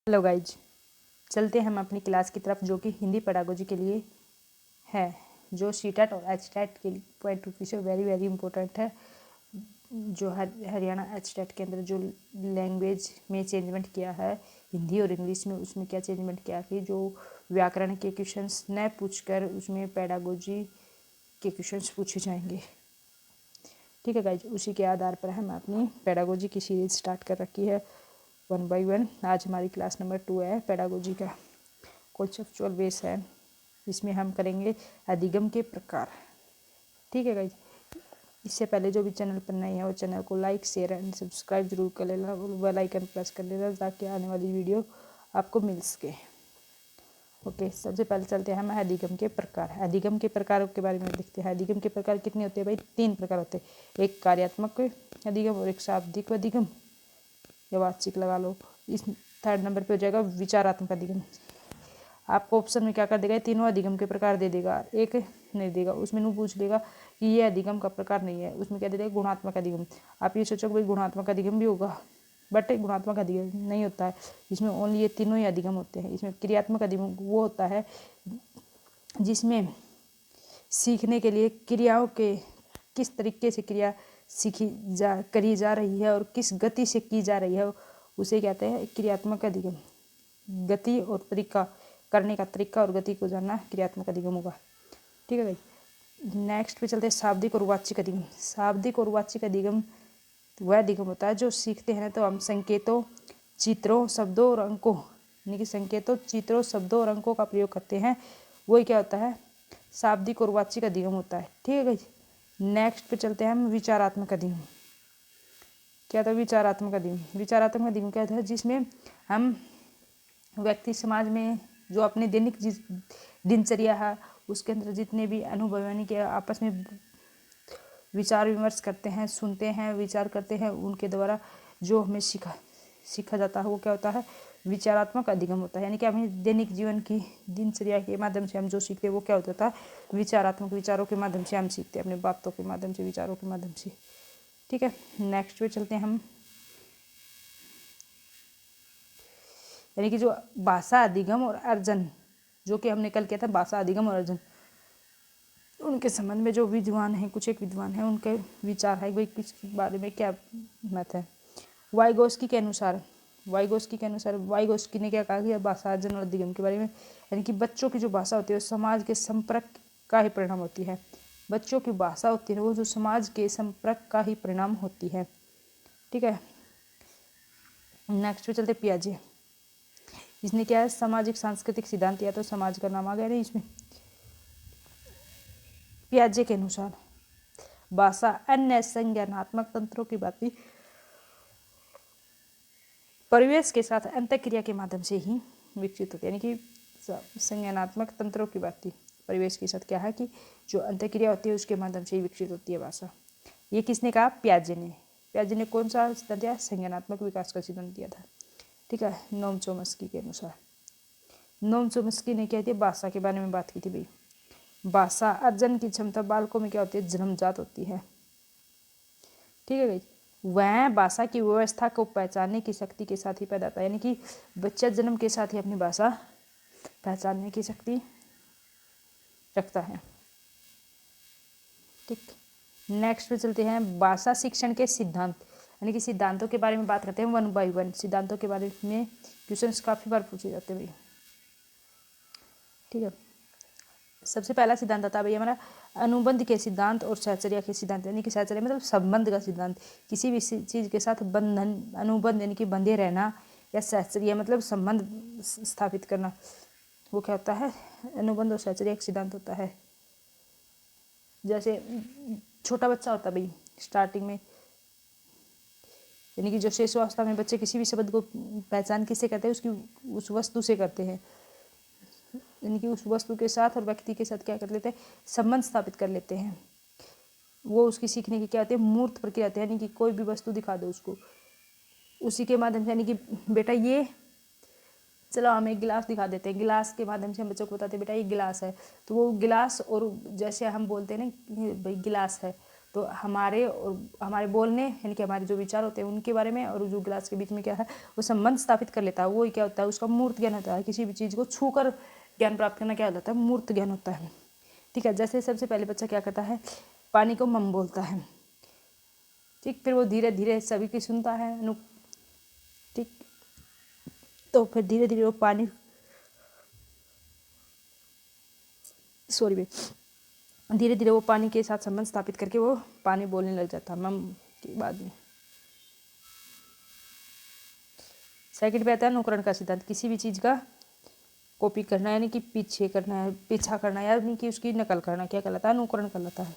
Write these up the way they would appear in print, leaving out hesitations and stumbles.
Hello guys, चलते हैं हम अपनी क्लास की तरफ जो कि हिंदी पेडागोजी के लिए है, जो सीटेट और एचटेट के पॉइंट ऑफ व्यू से वेरी वेरी इंपॉर्टेंट है। जो हरियाणा एचटेट के अंदर जो लैंग्वेज में चेंजमेंट किया है हिंदी और इंग्लिश में, उसमें क्या चेंजमेंट किया कि जो व्याकरण के क्वेश्चंस न पूछकर उसमें पेडागोजी के क्वेश्चंस पूछे जाएंगे। ठीक है गाइज, उसी के आधार पर हम अपनी पेडागोजी की सीरीज स्टार्ट कर रखी है 1 by 1। आज हमारी क्लास नंबर 2 है पेडागोजी का कॉन्सेप्चुअल बेस है। इसमें हम करेंगे अधिगम के प्रकार। ठीक है गाइज, इससे पहले जो भी चैनल पर नए हैं वो चैनल को लाइक शेयर एंड सब्सक्राइब जरूर कर लेना और बेल आइकन प्रेस कर लेना ताकि आने वाली वीडियो आपको मिल सके। ओके, सबसे पहले चलते हैं हम अधिगम के प्रकार। अधिगम के प्रकारों के बारे में देखते हैं। अधिगम के प्रकार कितने होते हैं भाई? 3 प्रकार होते हैं, एक कार्यात्मक अधिगम और एक शाब्दिक अधिगम या वाचिक लगा लो। इस 3rd नंबर पे हो जाएगा विचारात्मक अधिगम। आपको ऑप्शन में क्या कर देगा? तीनों अधिगम के प्रकार दे देगा, एक नहीं देगा। उसमें नू पूछ लेगा कि ये अधिगम का प्रकार नहीं है, उसमें क्या दे देगा? गुणात्मक अधिगम। आप ये सोचो कि भाई गुणात्मक अधिगम भी होगा, बट गुणात्मक अधिगम नहीं होता है। इसमें ओनली ये तीनों ही अधिगम होते हैं। इसमें क्रियात्मक अधिगम वो होता है जिसमें सीखने के लिए क्रियाओं के किस तरीके से क्रिया करी जा रही है और किस गति से की जा रही है, उसे कहते हैं क्रियात्मक अधिगम। गति और तरीका, करने का तरीका और गति को जानना क्रियात्मक अधिगम होगा। ठीक है भाई, नेक्स्ट पे चलते हैं शाब्दिक और वाचिक अधिगम। शाब्दिक और वाचिक अधिगम वह अधिगम होता है जो सीखते हैं तो हम संकेतों, चित्रों, शब्दों और अंकों, यानी कि संकेतों, चित्रों, शब्दों और अंकों का प्रयोग करते हैं, वही क्या होता है? शाब्दिक और वाचिक अधिगम होता है। ठीक है भाई, नेक्स्ट पे चलते हैं हम विचारात्मक अधिगम। क्या था विचारात्मक अधिगम? विचारात्मक अधिगम क्या था? जिसमें हम व्यक्ति समाज में जो अपने दैनिक दिनचर्या है उसके अंदर जितने भी अनुभव यानी कि आपस में विचार विमर्श करते हैं, सुनते हैं, विचार करते हैं, उनके द्वारा जो हमें सीखा जाता है वो क्या होता है? विचारात्मक अधिगम होता है। यानी कि हमें दैनिक जीवन की दिनचर्या के माध्यम से हम जो सीखते हैं वो क्या होता है? विचारात्मक, विचारों के माध्यम से हम सीखते हैं, अपने बातों के माध्यम से, विचारों के माध्यम से। ठीक है, नेक्स्ट पे चलते हैं हम, यानी कि जो भाषा अधिगम और अर्जन, जो कि हमने कल किया था भाषा अधिगम और अर्जन, उनके संबंध में जो विद्वान हैं, कुछ एक विद्वान हैं, उनके विचार है भाई किस बारे में क्या मत है। वाइगोस्की के अनुसार वाइगोस्की ने क्या कहा कि भाषा अर्जन और अधिगम के बारे में, यानी कि बच्चों की जो भाषा होती है वो समाज के संपर्क का ही परिणाम होती है। बच्चों की भाषा होती है वो जो समाज के संपर्क का ही परिणाम होती है। ठीक है, नेक्स्ट पे चलते पियाजे। इसने क्या है? सामाजिक सांस्कृतिक सिद्धांत, या तो समाज का नाम आ गया नहीं इसमें। पियाजे के अनुसार भाषा अन्य संज्ञानात्मक तंत्रों की बात परिवेश के साथ अंतःक्रिया के माध्यम से ही विकसित होती है। यानी कि संज्ञानात्मक तंत्रों की बात परिवेश के साथ क्या है कि जो अंतःक्रिया होती है उसके माध्यम से ही विकसित होती है भाषा। ये किसने कहा? पियाजे ने। पियाजे ने कौन सा सिद्धांत दिया? संज्ञानात्मक विकास का सिद्धांत दिया था। ठीक है, नोम चोम्स्की के अनुसार। नोम चोम्स्की ने क्या दिया? भाषा के बारे में बात की थी भाई। भाषा अर्जन की क्षमता बालकों में क्या होती है? जन्मजात होती है। ठीक है भाई, वह भाषा की व्यवस्था को पहचानने की शक्ति के साथ ही पैदा होता है। यानी कि बच्चा जन्म के साथ ही अपनी भाषा पहचानने की शक्ति रखता है। ठीक, नेक्स्ट पे चलते हैं भाषा शिक्षण के सिद्धांत, यानी कि सिद्धांतों के बारे में बात करते हैं 1 by 1। सिद्धांतों के बारे में क्वेश्चंस काफी बार पूछे जाते हैं भाई। ठीक है, सबसे पहला सिद्धांत आता है भाई हमारा अनुबंध के सिद्धांत और सहचर्या के सिद्धांत। यानी कि सहचर्या मतलब संबंध का सिद्धांत, किसी भी चीज के साथ बंधन, अनुबंध यानी कि बंधे रहना, या सहचर्या मतलब संबंध स्थापित करना, वो क्या होता है? अनुबंध और सहचर्या एक सिद्धांत होता है। जैसे छोटा बच्चा होता है भाई स्टार्टिंग में, यानी कि जो शिशुअवस्था में बच्चे किसी भी शब्द को पहचान किससे करते हैं? उसकी उस वस्तु से करते हैं, यानी कि उस वस्तु के साथ और व्यक्ति के साथ क्या कर लेते हैं? संबंध स्थापित कर लेते हैं। वो उसकी सीखने की क्या होती है? मूर्त प्रक्रिया होती है। यानी कि कोई भी वस्तु दिखा दो उसको, उसी के माध्यम से, यानी कि बेटा ये, चलो हम एक गिलास दिखा देते हैं, गिलास के माध्यम से हम बच्चों को बताते हैं बेटा ये गिलास है, तो वो गिलास, और जैसे हम बोलते हैं ना भाई गिलास है, तो हमारे बोलने यानी कि हमारे जो विचार होते हैं उनके बारे में और जो गिलास के बीच में क्या है वो संबंध स्थापित कर लेता है, वो क्या होता है उसका मूर्त ज्ञान होता है। किसी भी चीज़ को छू कर ज्ञान प्राप्त करना क्या होता है, मूर्त ज्ञान होता है। ठीक है, जैसे सबसे पहले बच्चा क्या करता है, पानी को मम बोलता है। ठीक, फिर वो धीरे धीरे सभी की सुनता है ठीक, तो फिर धीरे धीरे वो पानी धीरे धीरे वो पानी के साथ संबंध स्थापित करके वो पानी बोलने लग जाता है मम के बाद में। सेकंड पे आता है अनुकरण का सिद्धांत। किसी भी चीज़ का कॉपी करना यानी कि पीछा करना यानी कि उसकी नकल करना क्या कहलाता है, अनुकरण कहलाता है।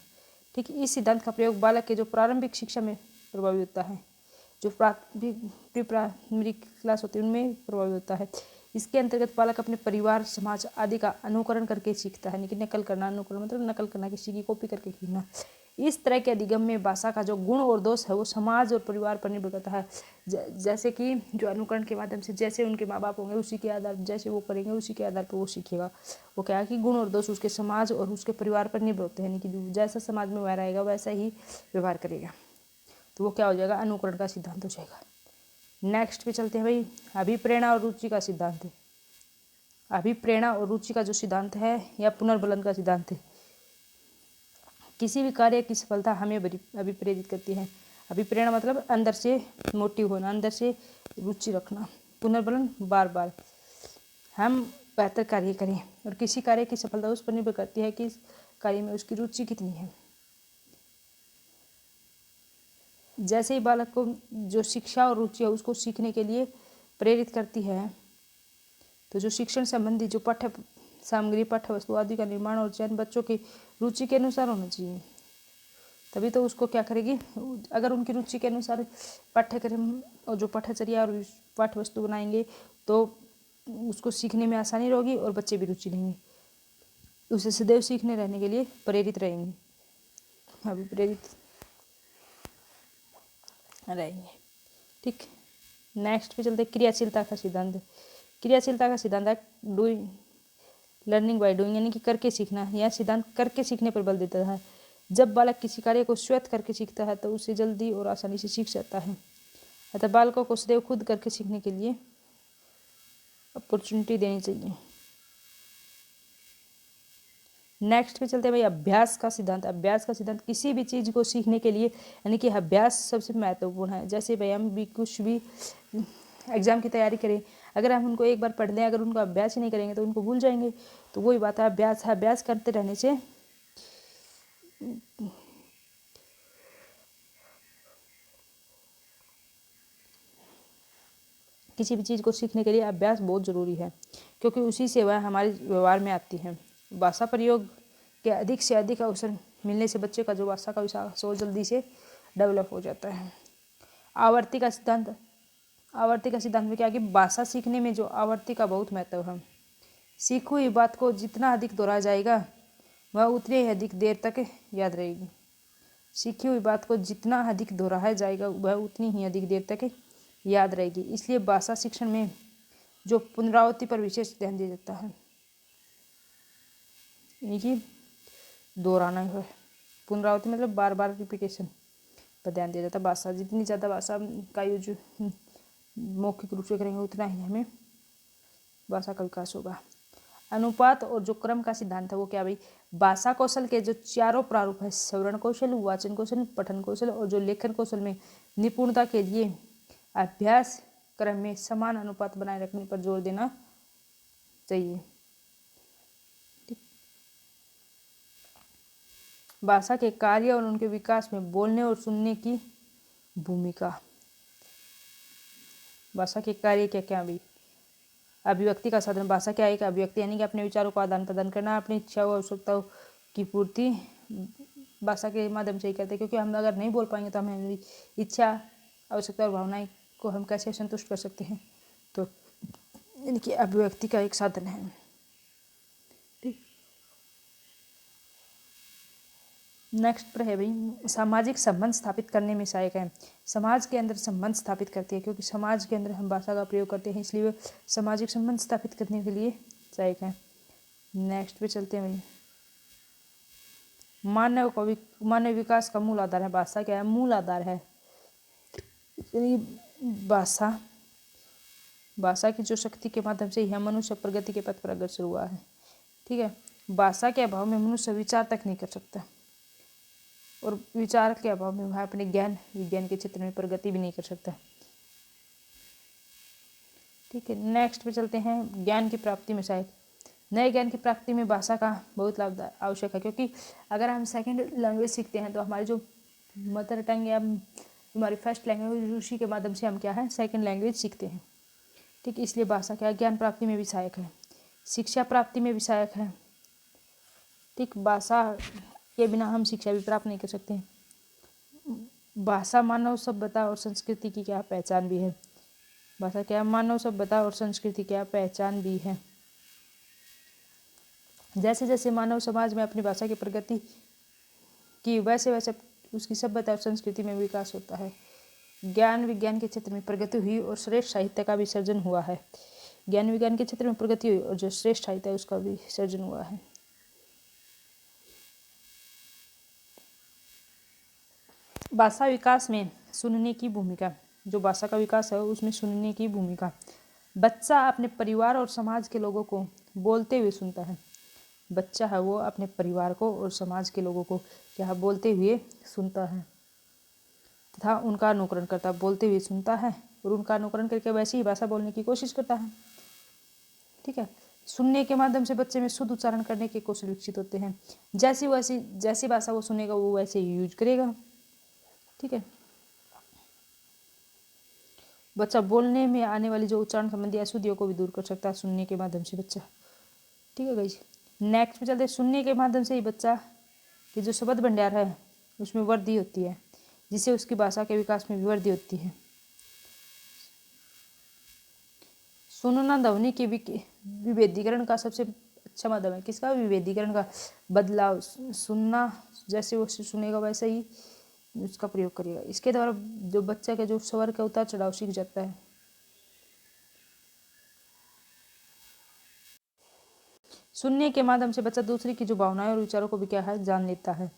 ठीक, इस सिद्धांत का प्रयोग बालक के जो प्रारंभिक शिक्षा में प्रभावी होता है, जो प्री प्राइमरी क्लास होती है उनमें प्रभावी होता है। इसके अंतर्गत बालक अपने परिवार, समाज आदि का अनुकरण करके सीखता है, लेकिन नकल करना, अनुकरण मतलब नकल करना, किसी की कॉपी करके सीखना। इस तरह के अधिगम में भाषा का जो गुण और दोष है वो समाज और परिवार पर निर्भर करता है। जैसे कि जो अनुकरण के माध्यम से जैसे उनके माँ बाप होंगे उसी के आधार जैसे वो करेंगे उसी के आधार पर वो सीखेगा। वो क्या है कि गुण और दोष उसके समाज और उसके परिवार पर निर्भर होते हैं, यानी कि जैसा समाज में वह रहेगा वैसा ही व्यवहार करेगा, तो वो क्या हो जाएगा, अनुकरण का सिद्धांत हो जाएगा। नेक्स्ट पे चलते हैं भाई, अभिप्रेरणा और रुचि का सिद्धांत है। अभिप्रेरणा और रुचि का जो सिद्धांत है या पुनर्बलन का सिद्धांत है। किसी भी कार्य की सफलता हमें अभिप्रेरित करती है। अभिप्रेरणा मतलब अंदर से मोटिव होना, अंदर से रुचि रखना। पुनर्बलन बार बार हम बेहतर कार्य करें, और किसी कार्य की सफलता उस पर निर्भर करती है कि इस कार्य में उसकी रुचि कितनी है। जैसे ही बालक को जो शिक्षा और रुचि है उसको सीखने के लिए प्रेरित करती है, तो जो शिक्षण संबंधी जो पाठ्य सामग्री, पाठ्य वस्तु आदि का निर्माण और चयन बच्चों की रुचि के अनुसार होना चाहिए, तभी तो उसको क्या करेगी। अगर उनकी रुचि के अनुसार पाठ्यक्रम और जो पाठ्यचर्या और पाठ्य वस्तु बनाएंगे तो उसको सीखने में आसानी होगी और बच्चे भी रुचि लेंगे, उसे सदैव सीखने रहने के लिए प्रेरित रहेंगे, अभी प्रेरित रहेंगे। ठीक, नेक्स्ट पे चलते क्रियाशीलता का सिद्धांत। क्रियाशीलता का सिद्धांत है डूइंग, लर्निंग बाय डूइंग, यानी कि करके सीखना। यह सिद्धांत करके सीखने पर बल देता है। जब बालक किसी कार्य को स्वयं करके सीखता है तो उसे जल्दी और आसानी से सीख जाता है। अतः बालकों को सदैव खुद करके सीखने के लिए अपॉर्चुनिटी देनी चाहिए। नेक्स्ट पे चलते हैं भाई अभ्यास का सिद्धांत। अभ्यास का सिद्धांत किसी भी चीज़ को सीखने के लिए यानी कि अभ्यास सबसे महत्वपूर्ण है। जैसे भाई हम भी कुछ भी एग्जाम की तैयारी करें, अगर हम उनको एक बार पढ़ लें, अगर उनको अभ्यास ही नहीं करेंगे तो उनको भूल जाएंगे। तो वही बात है, अभ्यास है, अभ्यास करते रहने से किसी भी चीज़ को सीखने के लिए अभ्यास बहुत ज़रूरी है, क्योंकि उसी से वह हमारे व्यवहार में आती है। भाषा प्रयोग के अधिक से अधिक अवसर मिलने से बच्चे का जो भाषा का विकास वो जल्दी से डेवलप हो जाता है। आवर्ती का सिद्धांत। आवर्ती का सिद्धांत में क्या है कि भाषा सीखने में जो आवर्ती का बहुत महत्व है। सीखी हुई बात को जितना अधिक दोहराया जाएगा वह उतनी ही अधिक देर तक याद रहेगी। सीखी हुई बात को जितना अधिक दोहराया जाएगा वह उतनी ही अधिक देर तक याद रहेगी। इसलिए भाषा शिक्षण में जो पुनरावृत्ति पर विशेष ध्यान दिया जाता है, यानी कि दोहराना है। पुनरावृत्ति मतलब बार बार रिपीटेशन पर ध्यान दिया जाता है। भाषा जितनी ज़्यादा भाषा का यूज मौखिक रूप से करेंगे उतना ही हमें भाषा का विकास होगा। अनुपात और जो क्रम का सिद्धांत है वो क्या भाई, भाषा कौशल के जो चारों प्रारूप है, श्रवण कौशल, वाचन कौशल, पठन कौशल और जो लेखन कौशल में निपुणता के लिए अभ्यास क्रम में समान अनुपात बनाए रखने पर जोर देना चाहिए। भाषा के कार्य और उनके विकास में बोलने और सुनने की भूमिका। भाषा के कार्य क्या क्या भी, अभिव्यक्ति का साधन। भाषा क्या है, एक अभिव्यक्ति यानी कि अपने विचारों का आदान प्रदान करना, अपनी इच्छाओं आवश्यकताओं की पूर्ति भाषा के माध्यम से ही करते हैं, क्योंकि हम अगर नहीं बोल पाएंगे तो हमें इच्छा, आवश्यकता और भावनाएं को हम कैसे संतुष्ट कर सकते हैं। तो इनकी अभिव्यक्ति का एक साधन है। ठीक, नेक्स्ट पर है भाई सामाजिक संबंध स्थापित करने में सहायक है। समाज के अंदर संबंध स्थापित करती है, क्योंकि समाज के अंदर हम भाषा का प्रयोग करते हैं, इसलिए वे सामाजिक संबंध स्थापित करने के लिए सहायक है। नेक्स्ट पे चलते हैं भाई मानव विकास का मूल आधार है। भाषा क्या है? मूल आधार है। भाषा की जो शक्ति के माध्यम से यह मनुष्य प्रगति के पथ पर अग्रसर हुआ है। ठीक है, भाषा के अभाव में मनुष्य विचार तक नहीं कर सकता, और विचार के अभाव में वह अपने ज्ञान विज्ञान के क्षेत्र में प्रगति भी नहीं कर सकता। ठीक है, नेक्स्ट पे चलते हैं। ज्ञान की प्राप्ति में सहायक। नए ज्ञान की प्राप्ति में भाषा का बहुत लाभ आवश्यक है, क्योंकि अगर हम सेकंड लैंग्वेज सीखते हैं तो हमारी जो मदर टंग या हमारी फर्स्ट लैंग्वेज, उसी के माध्यम से हम क्या है सेकंड लैंग्वेज सीखते हैं। ठीक, इसलिए भाषा क्या ज्ञान प्राप्ति में भी सहायक है, शिक्षा प्राप्ति में भी सहायक है। ठीक, भाषा के बिना हम शिक्षा भी प्राप्त नहीं कर सकते। भाषा मानव सभ्यता और संस्कृति की क्या पहचान भी है। भाषा क्या मानव सभ्यता और संस्कृति क्या पहचान भी है। जैसे जैसे मानव समाज में अपनी भाषा की प्रगति की, वैसे वैसे उसकी सभ्यता और संस्कृति में विकास होता है। ज्ञान विज्ञान के क्षेत्र में प्रगति हुई और श्रेष्ठ साहित्य का भी सर्जन हुआ है। ज्ञान विज्ञान के क्षेत्र में प्रगति हुई और जो श्रेष्ठ साहित्य है उसका भी सर्जन हुआ है। भाषा विकास में सुनने की भूमिका। जो भाषा का विकास है उसमें सुनने की भूमिका। बच्चा अपने परिवार और समाज के लोगों को बोलते हुए सुनता है। बच्चा है वो अपने परिवार को और समाज के लोगों को क्या बोलते हुए सुनता है तथा उनका अनुकरण करता है। बोलते हुए सुनता है और उनका अनुकरण करके वैसी ही भाषा बोलने की कोशिश करता है। ठीक है, सुनने के माध्यम से बच्चे में शुद्ध उच्चारण करने के कौशल विकसित होते हैं। जैसी भाषा वो सुनेगा वो वैसे ही यूज करेगा। ठीक है, बच्चा बोलने में आने वाली जो उच्चारण संबंधी अशुद्धियों को भी दूर कर सकता है सुनने के माध्यम से बच्चा। ठीक है गाइस, नेक्स्ट पे चलते हैं। सुनने के माध्यम से ही बच्चा की जो शब्द भंडार है उसमें वृद्धि होती है, जिससे उसकी भाषा के विकास में भी वृद्धि होती है। सुनना ध्वनि के विभेदीकरण का सबसे अच्छा माध्यम है। किसका? विभेदीकरण का। बदलाव, सुनना जैसे वो सुनेगा वैसे ही उसका प्रयोग करेगा। इसके द्वारा जो बच्चा के जो स्वर का उतार चढ़ाव सीख जाता है। सुनने के माध्यम से बच्चा दूसरे की जो भावनाएं और विचारों को भी क्या है जान लेता है।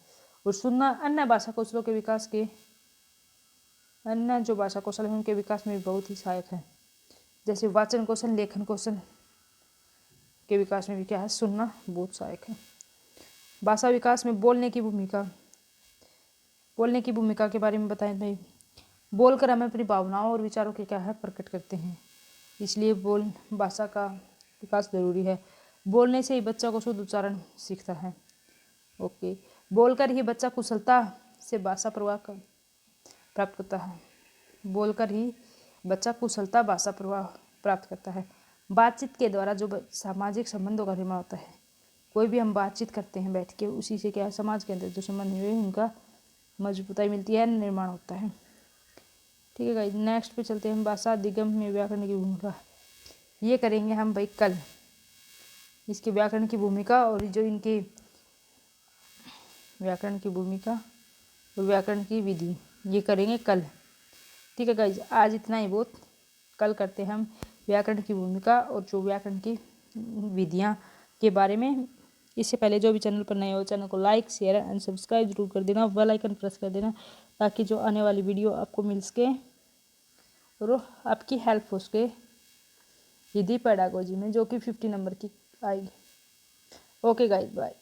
और सुनना अन्य भाषा कौशलों के विकास के अन्य जो भाषा कौशल है उनके विकास में भी बहुत ही सहायक है। जैसे वाचन कौशल, लेखन कौशल के विकास में भी क्या है सुनना बहुत सहायक है। भाषा विकास में बोलने की भूमिका के बारे में बताएं भाई। बोलकर हम अपनी भावनाओं और विचारों के क्या है प्रकट करते हैं, इसलिए भाषा का विकास जरूरी है। बोलने से ही बच्चा को शुद्ध उच्चारण सीखता है। ओके, बोलकर ही बच्चा कुशलता से भाषा प्रवाह प्राप्त करता है। बोलकर ही बच्चा कुशलता भाषा प्रवाह प्राप्त करता है। बातचीत के द्वारा जो सामाजिक संबंधों का निर्माण होता है। कोई भी हम बातचीत करते हैं बैठ के, उसी से क्या है समाज के अंदर जो संबंध है उनका मजबूताई मिलती है, निर्माण होता है। ठीक है गाइस, नेक्स्ट पे चलते हैं हम। भाषा अधिगम में व्याकरण की भूमिका। ये करेंगे हम भाई कल, इसके व्याकरण की भूमिका और जो इनके व्याकरण की भूमिका और व्याकरण की विधि ये करेंगे कल। ठीक है गाइस, आज इतना ही बहुत। कल करते हैं हम व्याकरण की भूमिका और जो व्याकरण की विधियाँ के बारे में। इससे पहले जो भी चैनल पर नए हो चैनल को लाइक शेयर एंड सब्सक्राइब जरूर कर देना, बेल आइकन प्रेस कर देना, ताकि जो आने वाली वीडियो आपको मिल सके और आपकी हेल्प हो सके हिंदी पेडागोजी में, जो कि 50 नंबर की आएगी। Okay guys, bye.